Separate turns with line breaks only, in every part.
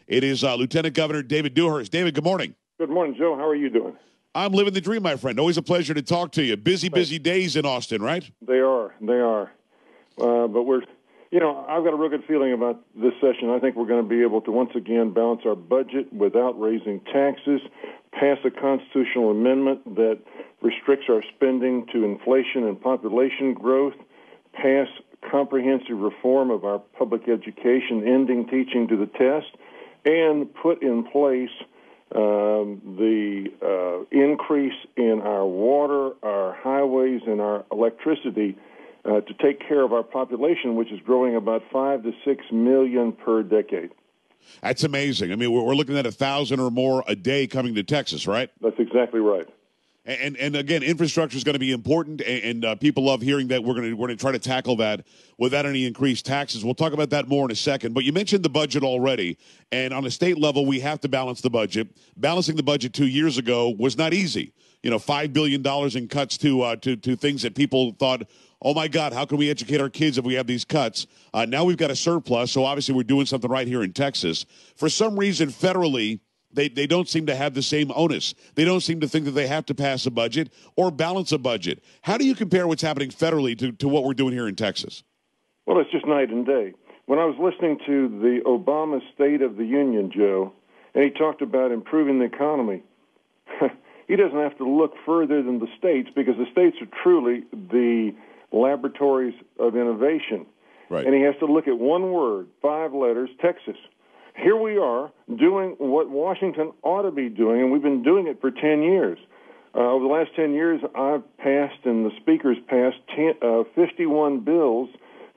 It is Lieutenant Governor David Dewhurst. David, good morning.
Good morning, Joe. How are you doing?
I'm living the dream, my friend. Always a pleasure to talk to you. Busy days in Austin, right?
They are. But I've got a real good feeling about this session. I think we're going to be able to once again balance our budget without raising taxes, pass a constitutional amendment that restricts our spending to inflation and population growth, pass comprehensive reform of our public education, ending teaching to the test, and put in place the increase in our water, our highways, and our electricity to take care of our population, which is growing about 5 to 6 million per decade.
That's amazing. I mean, we're looking at 1,000 or more a day coming to Texas, right?
That's exactly right.
And again, infrastructure is going to be important, and people love hearing that. We're going to try to tackle that without any increased taxes. We'll talk about that more in a second. But you mentioned the budget already, and on a state level, we have to balance the budget. Balancing the budget 2 years ago was not easy. $5 billion in cuts to things that people thought, oh my God, how can we educate our kids if we have these cuts? Now we've got a surplus, so obviously we're doing something right here in Texas. For some reason, federally, They don't seem to have the same onus. They don't seem to think that they have to pass a budget or balance a budget. How do you compare what's happening federally to what we're doing here in Texas?
Well, it's just night and day. When I was listening to the Obama State of the Union, Joe, and he talked about improving the economy, he doesn't have to look further than the states because the states are truly the laboratories of innovation.
Right.
And he has to look at one word, 5 letters, Texas. Here we are doing what Washington ought to be doing, and we've been doing it for 10 years. Over the last 10 years, I've passed and the speakers passed 51 bills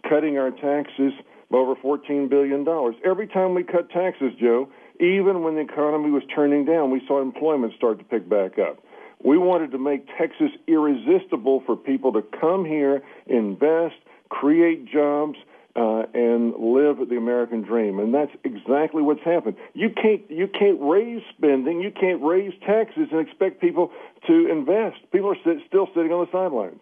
cutting our taxes by over $14 billion. Every time we cut taxes, Joe, even when the economy was turning down, we saw employment start to pick back up. We wanted to make Texas irresistible for people to come here, invest, create jobs, and live the American dream, and that's exactly what's happened. You can't raise spending, you can't raise taxes, and expect people to invest. People are still sitting on the sidelines.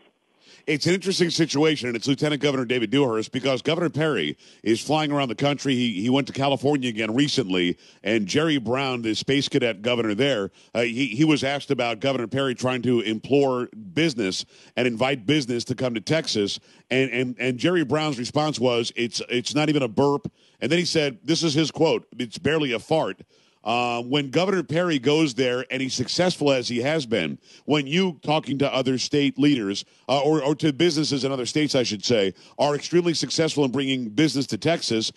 It's an interesting situation, and it's Lieutenant Governor David Dewhurst because Governor Perry is flying around the country. He went to California again recently, and Jerry Brown, the space cadet governor there, he was asked about Governor Perry trying to implore business and invite business to come to Texas, and Jerry Brown's response was, it's not even a burp. And then he said, this is his quote, it's barely a fart. When Governor Perry goes there and he's successful as he has been, when you talking to other state leaders or to businesses in other states, I should say, are extremely successful in bringing business to Texas,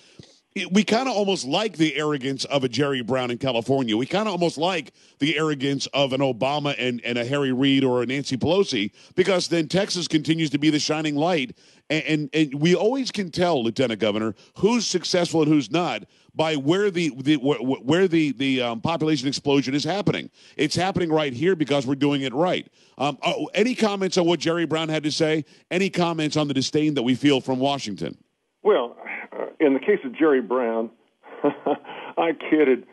we kind of almost like the arrogance of a Jerry Brown in California. We kind of almost like the arrogance of an Obama and a Harry Reid or a Nancy Pelosi because then Texas continues to be the shining light. And we always can tell, Lieutenant Governor, who's successful and who's not by where the population explosion is happening. It's happening right here because we're doing it right. Any comments on what Jerry Brown had to say? Any comments on the disdain that we feel from Washington?
Well, in the case of Jerry Brown, I kidded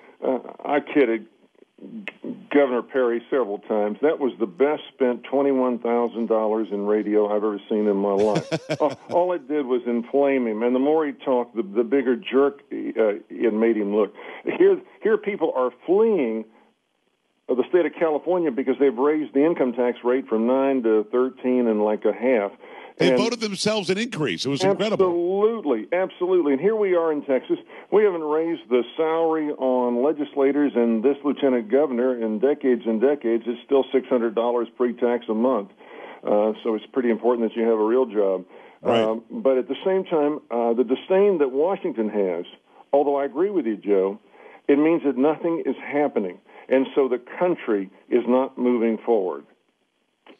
Governor Perry several times. That was the best spent $21,000 in radio I've ever seen in my life. All it did was inflame him, and the more he talked, the bigger jerk it made him look. Here people are fleeing the state of California because they've raised the income tax rate from 9 to 13 and like a half.
They voted themselves an increase. It was incredible.
Absolutely. And here we are in Texas. We haven't raised the salary on legislators and this lieutenant governor in decades and decades. It's still $600 pre-tax a month. So it's pretty important that you have a real job.
Right.
But at the same time, the disdain that Washington has, although I agree with you, Joe, it means that nothing is happening. And so the country is not moving forward.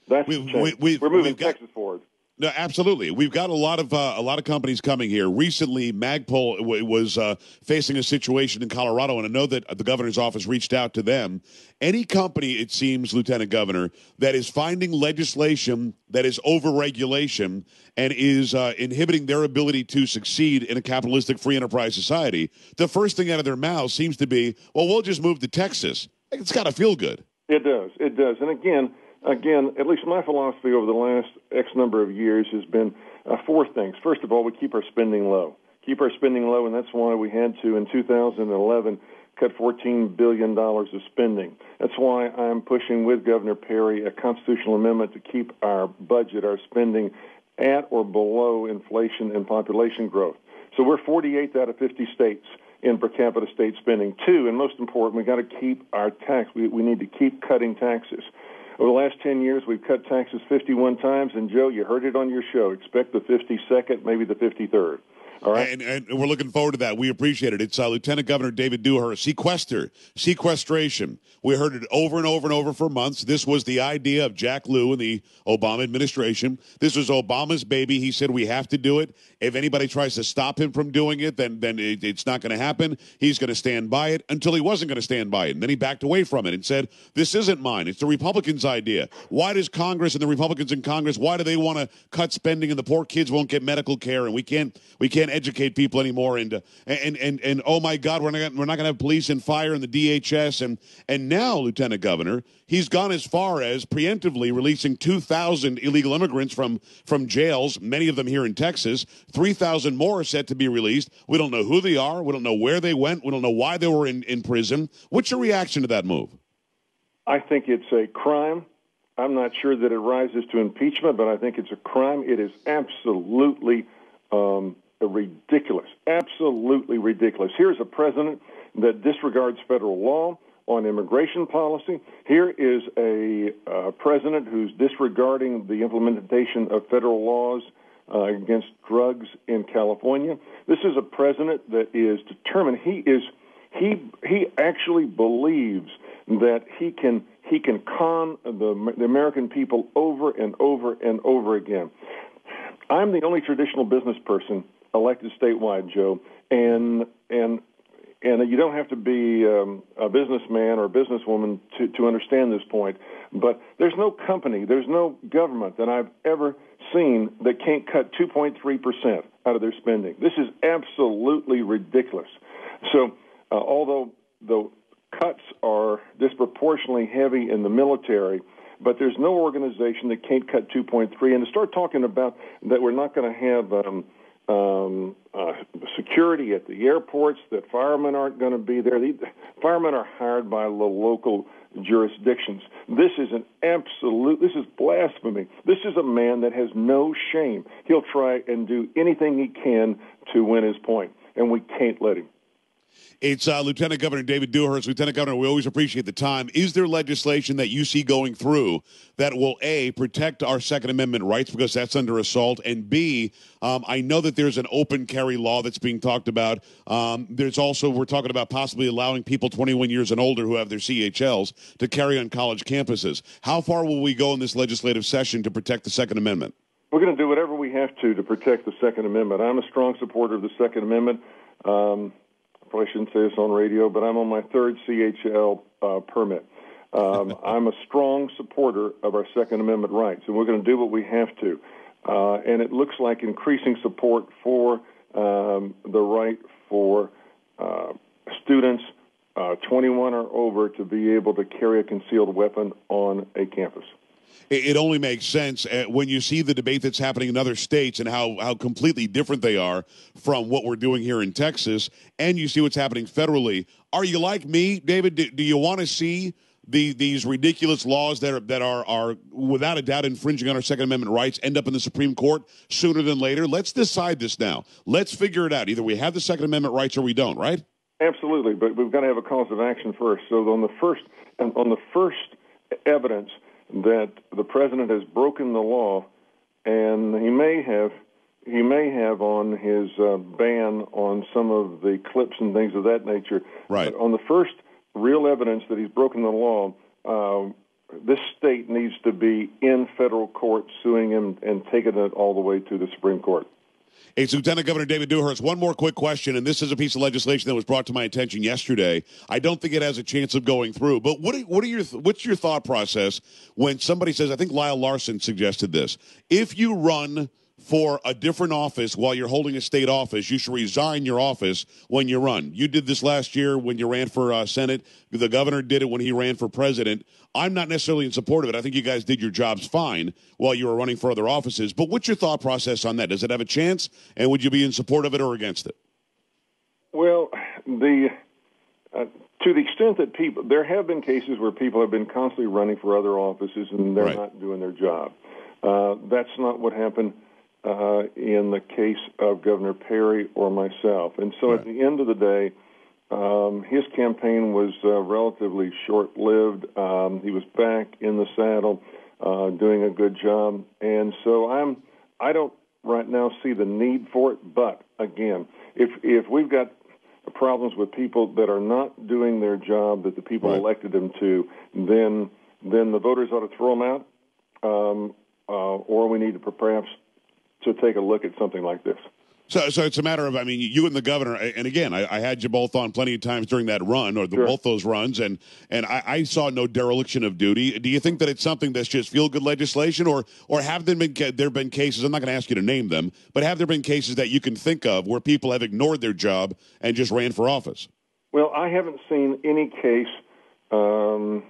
That's the change. We're moving Texas forward.
No, absolutely. We've got a lot of companies coming here. Recently, Magpul was facing a situation in Colorado, and I know that the governor's office reached out to them. Any company, it seems, Lieutenant Governor, that is finding legislation that is over-regulation and is inhibiting their ability to succeed in a capitalistic free enterprise society, the first thing out of their mouth seems to be, well, we'll just move to Texas. It's got to feel good.
It does. And again, at least my philosophy over the last X number of years has been 4 things. First of all, we keep our spending low. keep our spending low, and that's why we had to, in 2011, cut $14 billion of spending. That's why I'm pushing with Governor Perry a constitutional amendment to keep our budget, our spending, at or below inflation and population growth. So we're 48th out of 50 states in per capita state spending. Two, and most important, we've got to keep our tax. We need to keep cutting taxes. Over the last 10 years, we've cut taxes 51 times, and Joe, you heard it on your show. Expect the 52nd, maybe the 53rd. All right.
And we're looking forward to that. We appreciate it. It's Lieutenant Governor David Dewhurst. Sequestration. We heard it over and over and over for months. This was the idea of Jack Lew and the Obama administration. This was Obama's baby. He said we have to do it. If anybody tries to stop him from doing it, then it's not going to happen. He's going to stand by it until he wasn't going to stand by it. And then he backed away from it and said, this isn't mine. It's the Republicans' idea. Why does Congress and the Republicans in Congress, why do they want to cut spending and the poor kids won't get medical care and we can't educate people anymore, and oh my God, we're not going to have police and fire and the DHS, and now, Lieutenant Governor, he's gone as far as preemptively releasing 2,000 illegal immigrants from jails, many of them here in Texas. 3,000 more are set to be released. We don't know who they are. We don't know where they went. We don't know why they were in prison. What's your reaction to that move?
I think it's a crime. I'm not sure that it rises to impeachment, but I think it's a crime. It is absolutely ridiculous, absolutely ridiculous. Here's a president that disregards federal law on immigration policy. Here is a president who's disregarding the implementation of federal laws against drugs in California. This is a president that is determined. He actually believes that he can con the American people over and over and over again. I'm the only traditional business person elected statewide, Joe, and you don't have to be a businessman or a businesswoman to understand this point, but there's no company, there's no government that I've ever seen that can't cut 2.3% out of their spending. This is absolutely ridiculous. So although the cuts are disproportionately heavy in the military, but there's no organization that can't cut 2.3. And to start talking about that we're not going to have security at the airports, that firemen aren't going to be there. The firemen are hired by the local jurisdictions. This is this is blasphemy. This is a man that has no shame. He'll try and do anything he can to win his point, and we can't let him.
It's Lieutenant Governor David Dewhurst. Lieutenant Governor, we always appreciate the time. Is there legislation that you see going through that will, A, protect our Second Amendment rights because that's under assault, and B, I know that there's an open carry law that's being talked about. There's also, we're talking about possibly allowing people 21 years and older who have their CHLs to carry on college campuses. How far will we go in this legislative session to protect the Second Amendment?
We're going to do whatever we have to protect the Second Amendment. I'm a strong supporter of the Second Amendment. Probably shouldn't say this on radio, but I'm on my third CHL permit. I'm a strong supporter of our Second Amendment rights, and we're going to do what we have to. And it looks like increasing support for the right for students 21 or over to be able to carry a concealed weapon on a campus.
It only makes sense when you see the debate that's happening in other states and how completely different they are from what we're doing here in Texas, and you see what's happening federally. Are you like me, David? Do you want to see these ridiculous laws that are without a doubt infringing on our Second Amendment rights end up in the Supreme Court sooner than later? Let's decide this now. Let's figure it out. Either we have the Second Amendment rights or we don't, right?
Absolutely, but we've got to have a cause of action first. So on the first evidence that the president has broken the law, and he may have on his ban on some of the clips and things of that nature.
Right.
But on the first real evidence that he's broken the law, this state needs to be in federal court suing him and taking it all the way to the Supreme Court.
It's Lieutenant Governor David Dewhurst. One more quick question, and this is a piece of legislation that was brought to my attention yesterday. I don't think it has a chance of going through, but what's your thought process when somebody says, I think Lyle Larson suggested this, if you run for a different office while you're holding a state office, you should resign your office when you run. You did this last year when you ran for Senate. The governor did it when he ran for president. I'm not necessarily in support of it. I think you guys did your jobs fine while you were running for other offices. But what's your thought process on that? Does it have a chance? And would you be in support of it or against it?
Well, to the extent that there have been cases where people have been constantly running for other offices and they're not doing their job. That's not what happened in the case of Governor Perry or myself. And so at the end of the day, his campaign was relatively short-lived. He was back in the saddle, doing a good job. And so I don't right now see the need for it. But again, if we've got problems with people that are not doing their job that the people elected them to, then the voters ought to throw them out, or we need to perhaps to take a look at something like this.
So it's a matter of, I mean, you and the governor, and again, I had you both on plenty of times during that run, or both those runs, and I saw no dereliction of duty. Do you think that it's something that's just feel-good legislation, or have there been cases, I'm not going to ask you to name them, but have there been cases that you can think of where people have ignored their job and just ran for office? Well,
I haven't seen any case in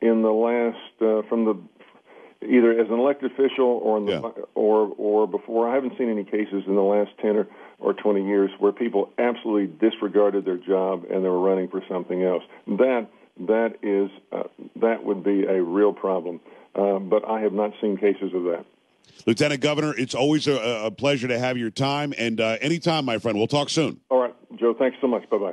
the last, from the either as an elected official or before. I haven't seen any cases in the last 10 or 20 years where people absolutely disregarded their job and they were running for something else. That would be a real problem. But I have not seen cases of that.
Lieutenant Governor, it's always a pleasure to have your time, and anytime, my friend. We'll talk soon.
All right, Joe, thanks so much. Bye-bye.